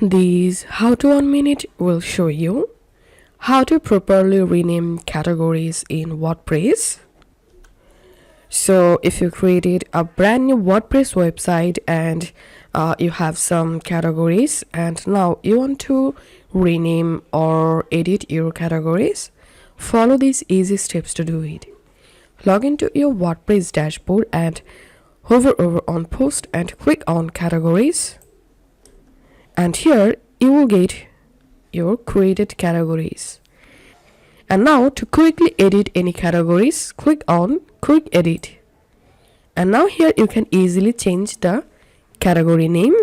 This How to 1 Minute will show you how to properly rename categories in WordPress. So if you created a brand new WordPress website and you have some categories and now you want to rename or edit your categories, follow these easy steps to do it. Log into your WordPress dashboard and hover over on post and click on categories. And here you will get your created categories. And now to quickly edit any categories, click on quick edit. And now here you can easily change the category name.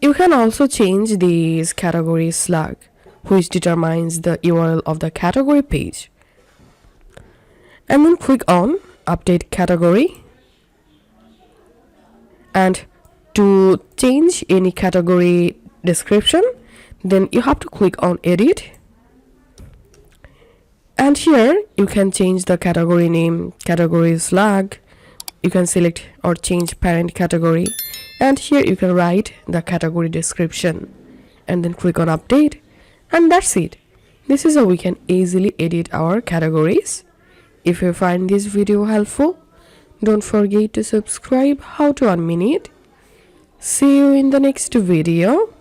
You can also change this category slug, which determines the URL of the category page. And then click on update category. And to change any category description, then you have to click on edit. And here you can change the category name, category slug. You can select or change parent category. And here you can write the category description and then click on update. And that's it. This is how we can easily edit our categories. If you find this video helpful, don't forget to subscribe How to 1 Minute. See you in the next video.